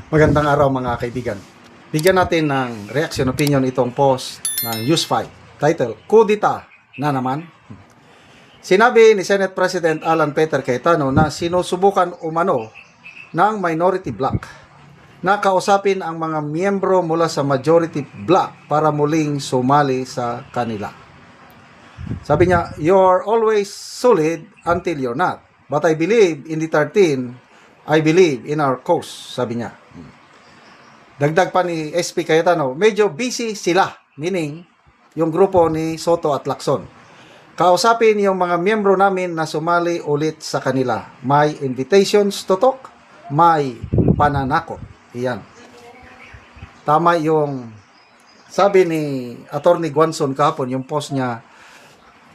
Magandang araw mga kaibigan. Bigyan natin ng reaction opinion itong post ng News5. Title, Kudita na naman. Sinabi ni Senate President Alan Peter Cayetano na sinusubukan umano ng minority bloc na kausapin ang mga miyembro mula sa majority bloc para muling sumali sa kanila. Sabi niya, "You're always solid until you're not. But I believe in the 13. I believe in our cause," sabi niya. Dagdag pa ni SP Cayetano, medyo busy sila, meaning yung grupo ni Soto at Lacson. Kausapin yung mga miyembro namin na sumali ulit sa kanila. May invitations to talk, may pananakot. Iyan. Tama yung sabi ni Attorney Guanzon kahapon, yung post niya,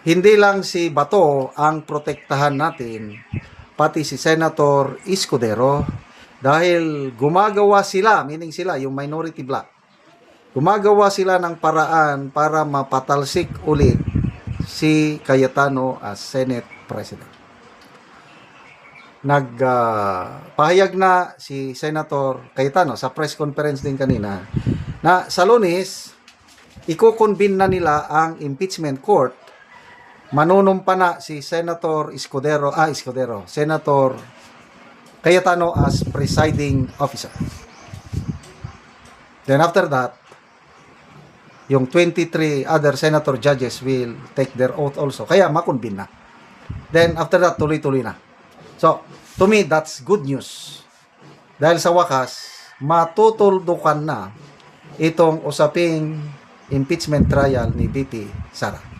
hindi lang si Bato ang protektahan natin, pati si Senator Escudero, dahil gumagawa sila, meaning sila, yung minority bloc, gumagawa sila ng paraan para mapatalsik ulit si Cayetano as Senate President. Nagpahayag na si Senator Cayetano sa press conference din kanina na sa Lunes, iko-convene na nila ang impeachment court. Manunumpa na si Senator Senator Cayetano as presiding officer. Then after that, yung 23 other senator judges will take their oath also. Kaya makonvene na. Then after that, tuloy-tuloy na. So, to me, that's good news. Dahil sa wakas, matutuldukan na itong usaping impeachment trial ni VP Sara.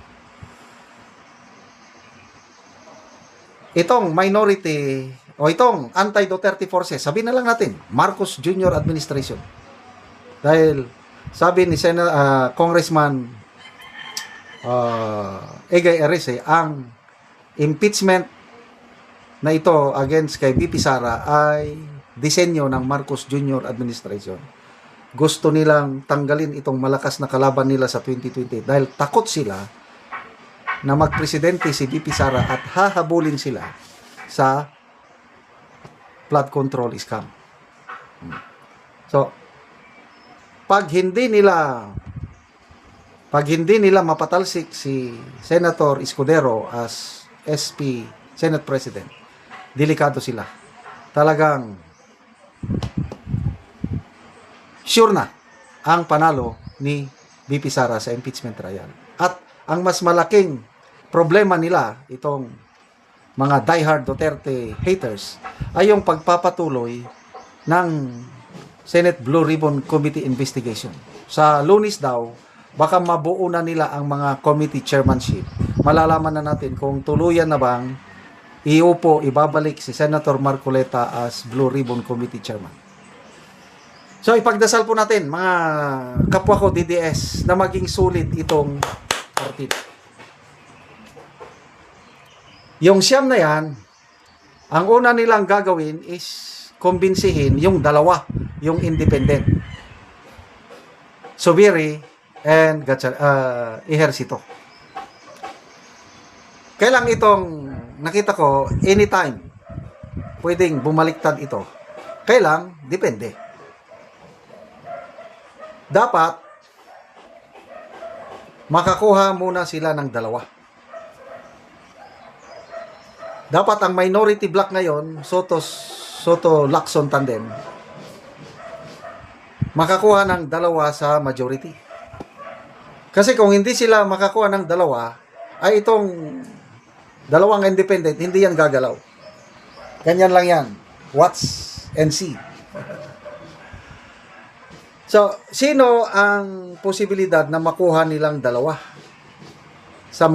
Itong minority o itong anti-Duterte forces, sabi na lang natin, Marcos Jr. administration. Dahil sabi ni Congressman Egay Arce, ang impeachment na ito against kay VP Sara ay disenyo ng Marcos Jr. administration. Gusto nilang tanggalin itong malakas na kalaban nila sa 2020 dahil takot sila na magpresidente si VP Sara at hahabulin sila sa flood control scam. So, pag hindi nila mapatalsik si Senator Escudero as SP Senate President, delikado sila. Talagang sure na ang panalo ni VP Sara sa impeachment trial. At ang mas malaking problema nila, itong mga diehard Duterte haters, ay yung pagpapatuloy ng Senate Blue Ribbon Committee investigation. Sa Lunes daw, baka mabuo na nila ang mga committee chairmanship. Malalaman na natin kung tuluyan na bang ibabalik si Senator Marcoleta as Blue Ribbon Committee Chairman. So, ipagdasal po natin, mga kapwa ko DDS, na maging sulit itong partido. Yung siyam na yan, ang una nilang gagawin is kumbinsihin yung dalawa, yung independent. Subiri and Ejercito. Kailang itong nakita ko, anytime, pwedeng bumaliktad ito. Kailang, depende. Dapat, makakuha muna sila ng dalawa. Dapat ang minority bloc ngayon, Soto-Lacson tandem, makakuha ng dalawa sa majority. Kasi kung hindi sila makakuha ng dalawa, ay itong dalawang independent, hindi yan gagalaw. Ganyan lang yan. Watch and see. So, sino ang posibilidad na makuha nilang dalawa sa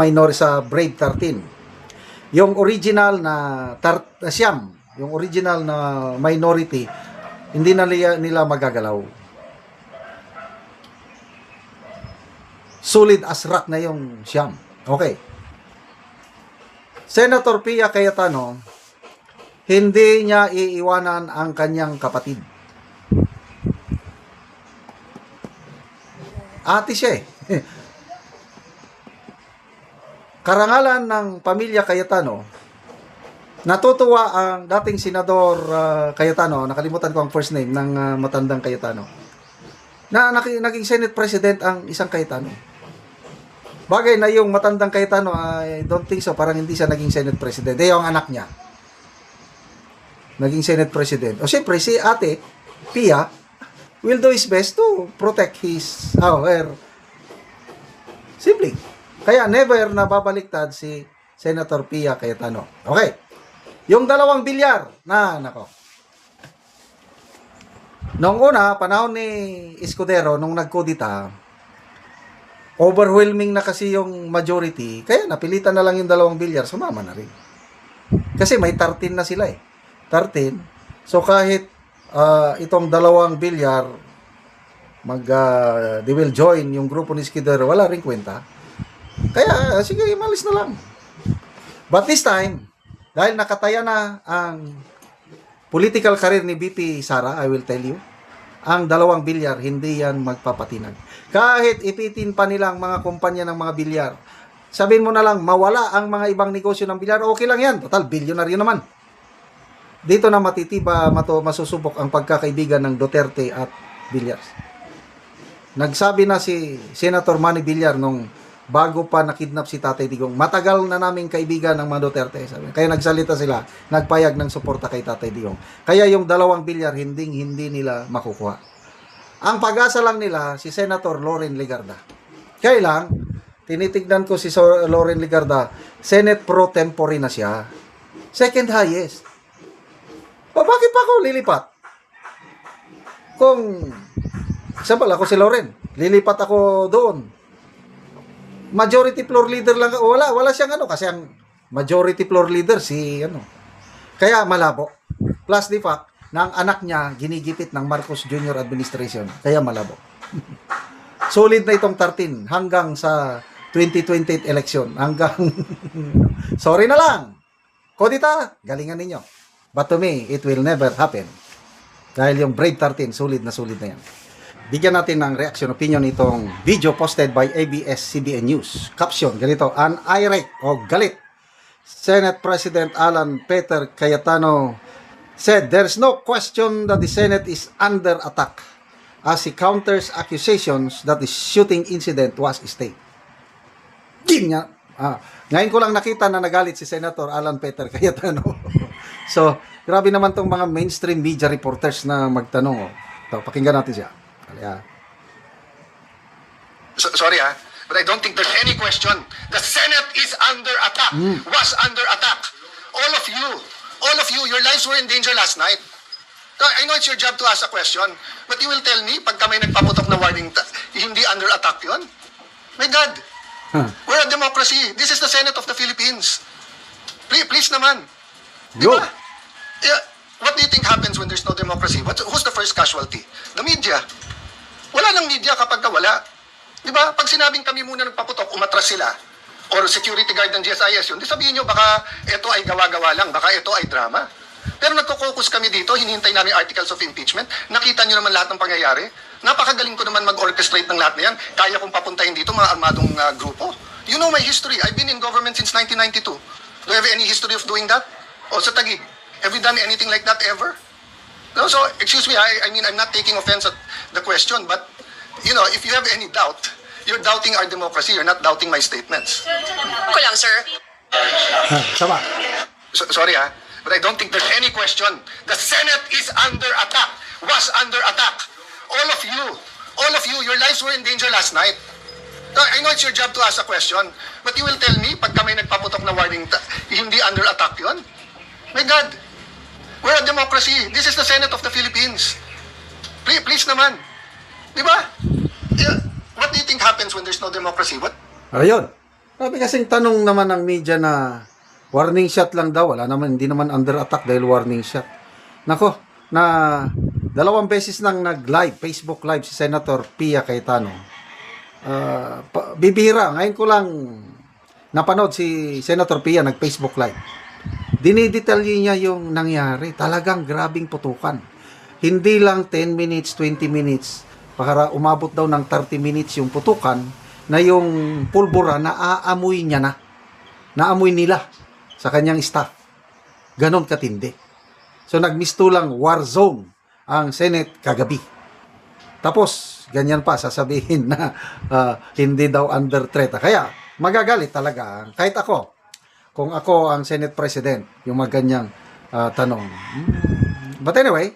Brave 13? Yung original na siyam, yung original na minority, hindi na nila magagalaw. Solid as rock na yung siyam. Okay. Senator Pia Cayetano, hindi niya iiwanan ang kanyang kapatid. Ate siya eh. Karangalan ng pamilya Cayetano, Natutuwa ang dating Senador Cayetano, nakalimutan ko ang first name ng matandang Cayetano, na naging Senate President ang isang Cayetano. Bagay na yung matandang Cayetano, I don't think so, parang hindi siya naging Senate President. Yung anak niya, naging Senate President. O siyempre, si Ate Pia will do his best to protect his, her sibling. Kaya never na babaliktad si Senator Pia Cayetano. Okay. Yung 2 bilyar, nako. Noong una, panahon ni Escudero, nung nagkodita, overwhelming na kasi yung majority, kaya napilitan na lang yung 2 bilyar, sumama na rin. Kasi may 13 na sila 13. So kahit itong 2 bilyar, they will join yung grupo ni Escudero, wala rin kwenta. Kaya, sige, malis na lang. But this time, dahil nakataya na ang political career ni BP Sara, I will tell you, ang 2 bilyar, hindi yan magpapatinag. Kahit ipitin pa nilang mga kumpanya ng mga bilyar, sabihin mo na lang, mawala ang mga ibang negosyo ng bilyar, okay lang yan. Total, bilyonaryo naman. Dito na matitiba, masusubok ang pagkakaibigan ng Duterte at Villar. Nagsabi na si Senator Manny Villar nung bago pa nakidnap si Tatay Digong, matagal na naming kaibigan ng mga Duterte. Sabi. Kaya nagsalita sila, nagpayag ng suporta kay Tatay Digong. Kaya yung 2 bilyar, hindi nila makukuha. Ang pag-asa lang nila, si Senator Loren Legarda. Kaya lang, tinitignan ko si Loren Legarda, Senate pro tempore na siya. Second highest. O bakit pa ako lilipat? Kung, example, ako si Loren, lilipat ako doon. Majority floor leader lang, wala siyang kasi ang majority floor leader kaya malabo. Plus the fact na ang anak niya ginigipit ng Marcos Jr. administration, kaya malabo. Solid na itong 13 hanggang sa 2028 election, hanggang sorry na lang. Kodita, galingan ninyo. But to me, it will never happen. Dahil yung Brave 13, solid na yan. Bigyan natin ng reaction opinion itong video posted by ABS-CBN News. Caption, ganito, an irate o galit Senate President Alan Peter Cayetano said there's no question that the Senate is under attack as he counters accusations that the shooting incident was staged. Ngayon ko lang nakita na nagalit si Senator Alan Peter Cayetano. So, grabe naman tong mga mainstream media reporters na magtanong. Ito, pakinggan natin siya. Yeah. Sorry but I don't think there's any question. The Senate is under attack, was under attack. All of you, your lives were in danger last night. I know it's your job to ask a question, but you will tell me, pagka may nagpaputok na warning, hindi under attack yun? My God, we're a democracy. This is the Senate of the Philippines. Please naman. Di ba? Yeah. What do you think happens when there's no democracy? Who's the first casualty? The media. Wala lang media kapag wala. Di ba? Pag sinabing kami muna nagpaputok, umatras sila, or security guard ng GSIS yun, di sabihin nyo, baka ito ay gawa-gawa lang, baka ito ay drama. Pero nagko-focus kami dito, hinihintay namin articles of impeachment, nakita nyo naman lahat ng pangyayari. Napakagaling ko naman mag-orchestrate ng lahat na yan. Kaya kong papuntahin dito mga armadong grupo. You know my history. I've been in government since 1992. Do you have any history of doing that? O sa Taguig, have you done anything like that ever? No, so, excuse me, I mean, I'm not taking offense at the question, but, if you have any doubt, you're doubting our democracy, you're not doubting my statements. Ko lang, sir. Sama. Sorry but I don't think there's any question. The Senate is under attack, was under attack. All of you, your lives were in danger last night. I know it's your job to ask a question, but you will tell me, pagka may nagpaputok na warning, hindi under attack yun? My God, we're a democracy. This is the Senate of the Philippines. Please naman. Di ba? Yeah. What do you think happens when there's no democracy? What? Ayun. Sabi kasing tanong naman ng media na warning shot lang daw. Wala naman, hindi naman under attack dahil warning shot. Nako, na 2 beses nang nag-live, Facebook live si Senator Pia Cayetano. Bibihira. Ngayon ko lang napanood si Senator Pia nag-Facebook live. Dinidetalye niya yung nangyari. Talagang grabing putukan. Hindi lang 10 minutes, 20 minutes. Para umabot daw ng 30 minutes yung putukan na yung pulbura na aamoy niya na. Naamoy nila sa kanyang staff. ganon katindi. So nagmistulang war zone ang Senate kagabi. Tapos, ganyan pa, sasabihin na hindi daw under threat. Kaya, magagalit talaga. Kahit ako, kung ako ang Senate President, yung maganyang tanong. But anyway,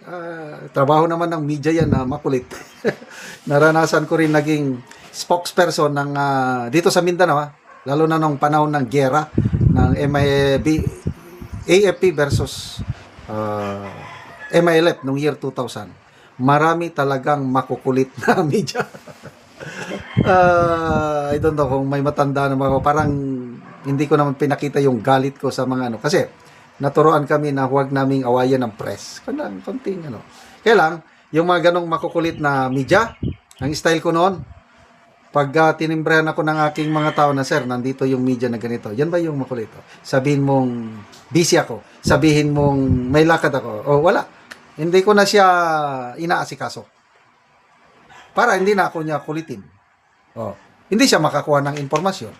trabaho naman ng media yan na makulit. Naranasan ko rin naging spokesperson ng, dito sa Mindanao, lalo na nung panahon ng giyera ng AFP versus MILF noong year 2000. Marami talagang makukulit na media. I don't know kung may matanda naman ako. Parang hindi ko naman pinakita yung galit ko sa mga ano. Kasi naturoan kami na huwag naming awayan ng press. Konting ano. Kaya lang, yung mga ganong makukulit na media, ang style ko noon, pag tinimbrehan ako ng aking mga tao na, sir, nandito yung media na ganito. Yan ba yung makulit? Sabihin mong busy ako. Sabihin mong may lakad ako. O wala. Hindi ko na siya inaasikaso. Para hindi na ako niya kulitin. Hindi siya makakuha ng informasyon.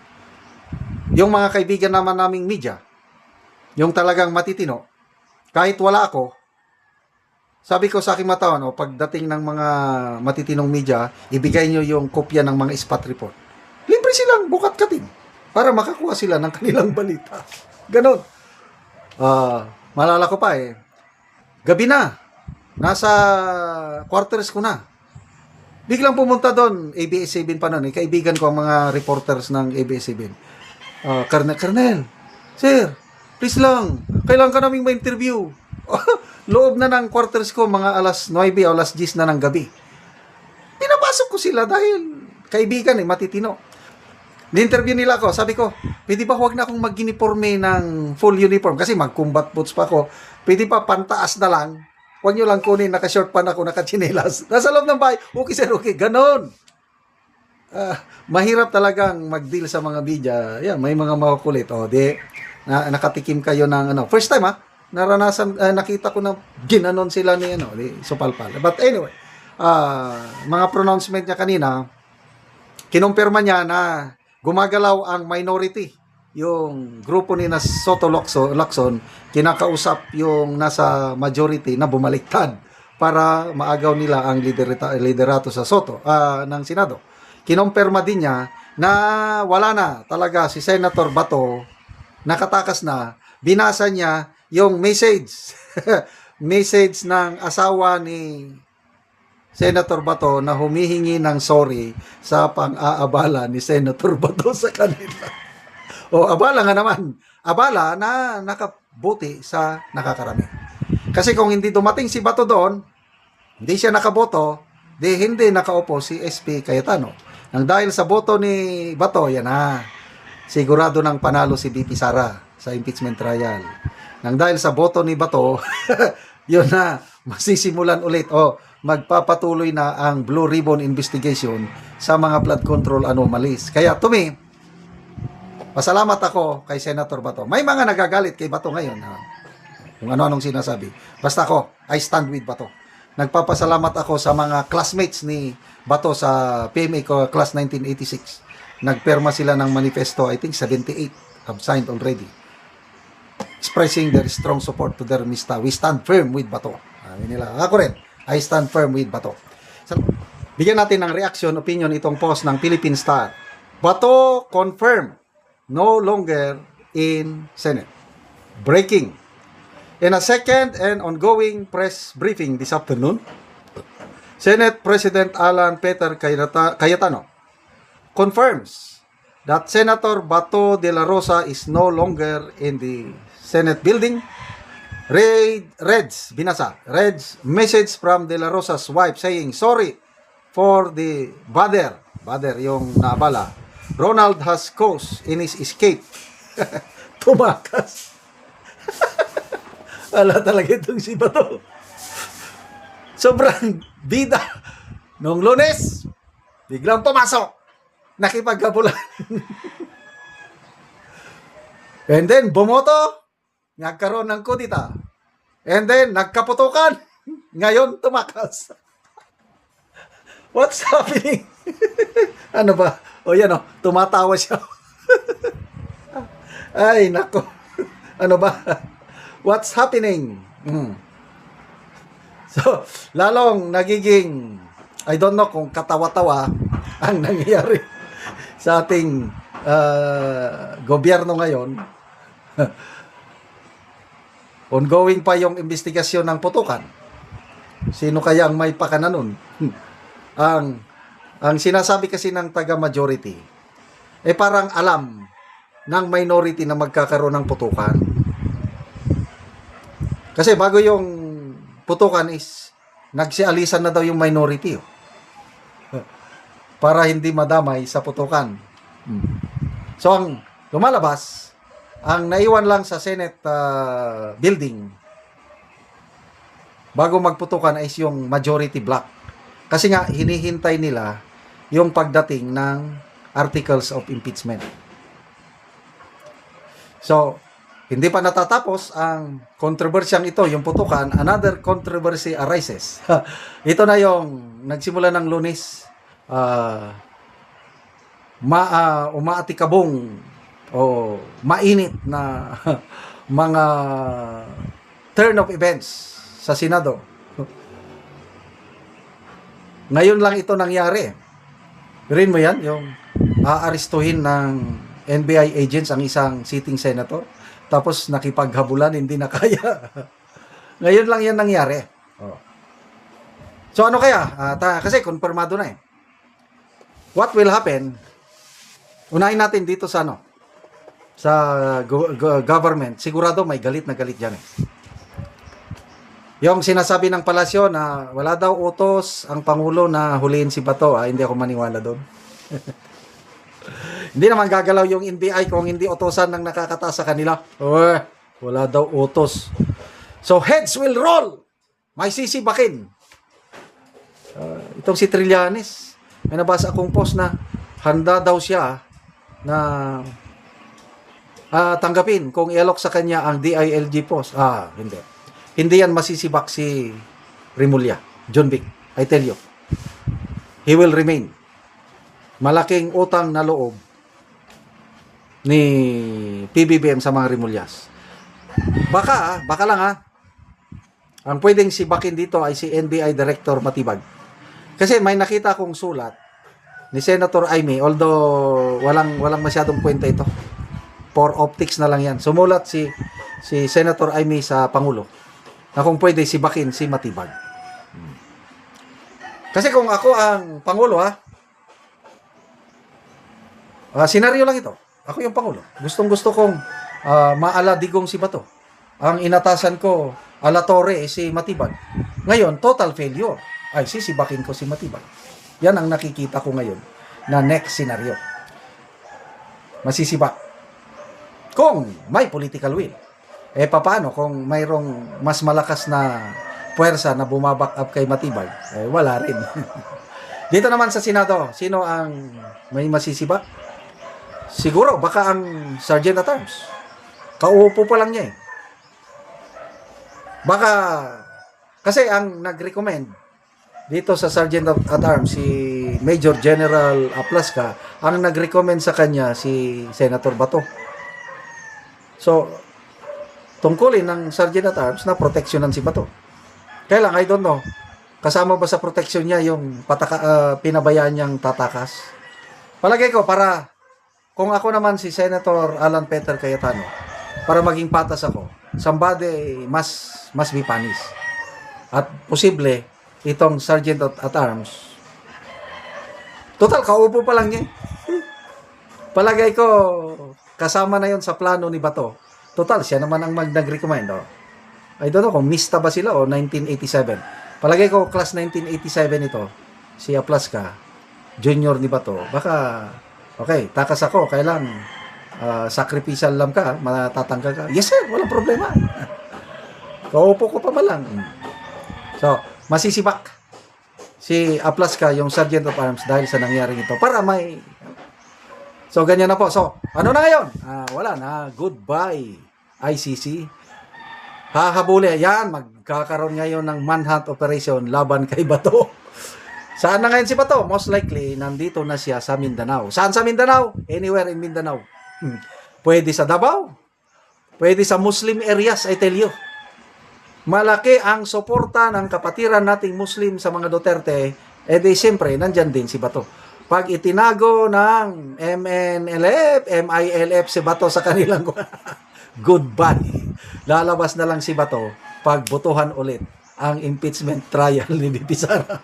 Yung mga kaibigan naman naming media, yung talagang matitino, kahit wala ako, sabi ko sa aking matawan, pagdating ng mga matitinong media, ibigay nyo yung kopya ng mga spot report. Libre silang bukat-katin para makakuha sila ng kanilang balita. Ganon. Malala ko pa gabi na, nasa quarters ko na. Biglang pumunta doon, ABS-CBN pa noon, kaibigan ko ang mga reporters ng ABS-CBN. Colonel, sir, please lang, kailangan ka naming ma-interview. Loob na ng quarters ko, mga alas 9 o alas 10 na ng gabi. Pinapasok ko sila dahil kaibigan matitino. Ni-interview nila ako, sabi ko, pwede ba huwag na akong mag-uniforme ng full uniform? Kasi mag-combat boots pa ako. Pwede pa pantaas na lang. Huwag nyo lang kunin, naka-short pan ako, naka-chinelas. Nasa loob ng bahay, okay sir, okay. Ganon. Mahirap talagang mag-deal sa mga media. Yeah, may mga makukulit. Nakatikim kayo ng first time naranasan, nakita ko na ginanon sila ni Supalpal. But anyway, mga pronouncement niya kanina, kinumpirma niya na gumagalaw ang minority. Yung grupo ni Soto Locson, kinakausap yung nasa majority na bumaliktad para maagaw nila ang liderato sa Soto, ng Senado. Kinumpirma din niya na wala na talaga si Senator Bato, nakatakas na. Binasa niya yung message message ng asawa ni Senator Bato na humihingi ng sorry sa pang-aabala ni Senator Bato sa kanila. Abala nga naman. Abala na nakabuti sa nakakarami. Kasi kung hindi dumating si Bato doon, hindi siya nakaboto, hindi nakaupo si SP Cayetano. Nang dahil sa boto ni Bato, yan sigurado nang panalo si BP Sara sa impeachment trial. Nang dahil sa boto ni Bato, yun na, masisimulan ulit. Magpapatuloy na ang Blue Ribbon investigation sa mga flood control anomalies. Kaya to me, pasalamat ako kay Senator Bato. May mga nagagalit kay Bato ngayon. Kung ano-anong sinasabi. Basta ako, I stand with Bato. Nagpapasalamat ako sa mga classmates ni Bato sa PMA Class 1986. Nagperma sila ng manifesto, I think 78 have signed already. Expressing their strong support to their mista. We stand firm with Bato. Ako rin, I stand firm with Bato. So, bigyan natin ng reaction, opinion itong post ng Philippine Star. Bato confirm no longer in Senate. Breaking. In a second and ongoing press briefing this afternoon, Senate President Alan Peter Cayetano confirms that Senator Bato de la Rosa is no longer in the Senate building. Reads message from de la Rosa's wife saying sorry for the bother yung naabala Ronald has caused in his escape. Tumakas. Wala talaga itong si Bato. Sobrang bida. Noong Lunes, biglang pumasok. Nakipagkabulan. And then, bumoto. Nagkaroon ng kudita. And then, nagkaputukan. Ngayon, tumakas. What's happening? Ano ba? Tumatawa siya. Ay, nako. Ano ba? What's happening? So, lalong nagiging, I don't know kung katawa-tawa ang nangyayari sa ating gobyerno ngayon. Ongoing pa yung investigasyon ng putukan. Sino kaya ang may pakana nun? Ang sinasabi kasi ng taga-majority, parang alam ng minority na magkakaroon ng putukan. Kasi bago yung putukan is, nagsialisan na daw yung minority. Para hindi madamay sa putukan. So, ang lumalabas, ang naiwan lang sa Senate building bago magputukan is yung majority block. Kasi nga, hinihintay nila yung pagdating ng articles of impeachment. So, hindi pa natatapos ang kontrobersyang ito, yung putukan, another controversy arises. Ito na yung nagsimula ng Lunes, umaatikabong o mainit na mga turn of events sa Senado. Ngayon lang ito nangyari. Rin mo yan, yung aarestuhin ng NBI agents ang isang sitting senator, tapos nakipaghabulan, hindi na kaya. Ngayon lang yan nangyari. So ano kaya? Kasi konfirmado na eh. What will happen? Unahin natin dito sa sa government. Sigurado may galit na galit dyan eh. Yung sinasabi ng palasyo na wala daw utos ang Pangulo na huliin si Bato, hindi ako maniwala doon. Hindi naman gagalaw yung NBI kung hindi utosan ng nakakataas sa kanila. Wala daw utos. So heads will roll. May sisibakin. Itong si Trillanes, may nabasa akong post na handa daw siya na tanggapin kung ialok sa kanya ang DILG post. Hindi. Hindi yan masisibak si Remulla, John Vic. I tell you. He will remain. Malaking utang na loob ni PBBM sa mga Remullas. Baka lang ang pwedeng sibakin dito ay si NBI Director Matibag. Kasi may nakita akong sulat ni Senator Amy, although walang masyadong kwenta ito. For optics na lang yan. Sumulat si Senator Amy sa Pangulo na kung pwede sibakin si Matibag. Kasi kung ako ang Pangulo, senaryo lang ito. Ako yung Pangulo. Gustong-gusto kong maaladigong si Bato. Ang inatasan ko, Alatore, si Matibag. Ngayon, total failure. Ay, sisibakin ko si Matibag. Yan ang nakikita ko ngayon na next scenario. Masisibak. Kung may political will. Paano kung mayroong mas malakas na puwersa na bumaback up kay Matibag? Wala rin. Dito naman sa Senado, sino ang may masisibak? Siguro, baka ang Sergeant at Arms. Kauupo pa lang niya eh. Baka, kasi ang nag-recommend dito sa Sergeant at Arms, si Major General Aplasca, ang nag-recommend sa kanya si Senator Bato. So, tungkulin ng Sergeant at Arms na proteksyonan si Bato. Kaya lang, I don't know, kasama ba sa proteksyon niya yung pinabayaan niyang tatakas? Palagay ko, kung ako naman si Senator Alan Peter Cayetano, para maging patas ako, somebody must be punished. At posible, itong Sergeant at Arms, total, kaupo pa lang niya. Palagay ko, kasama na yon sa plano ni Bato. Total, siya naman ang nag-recommend. I don't know kung mista ba sila o 1987. Palagay ko, class 1987 ito, si Aplasca, junior ni Bato. Baka, okay, takas ako, kailan sacrificial lang ka, matatanggal ka. Yes sir, walang problema. Kaupo ko pa malang. So, masisibak si Aplasca, yung Sergeant of Arms, dahil sa nangyaring ito. Para may... So, ganyan na po. So, ano na ngayon? Wala na. Goodbye, ICC. Hahabuli. Yan, magkakaroon ngayon ng manhunt operation laban kay Bato. Saan na ngayon si Bato? Most likely, nandito na siya sa Mindanao. Saan sa Mindanao? Anywhere in Mindanao. Pwede sa Davao. Pwede sa Muslim areas, I tell you. Malaki ang suporta ng kapatiran nating Muslim sa mga Duterte, siyempre, nandyan din si Bato. Pag itinago ng MNLF, MILF si Bato sa kanilang goodbye. Lalabas na lang si Bato pag botohan ulit ang impeachment trial ni BP Sara.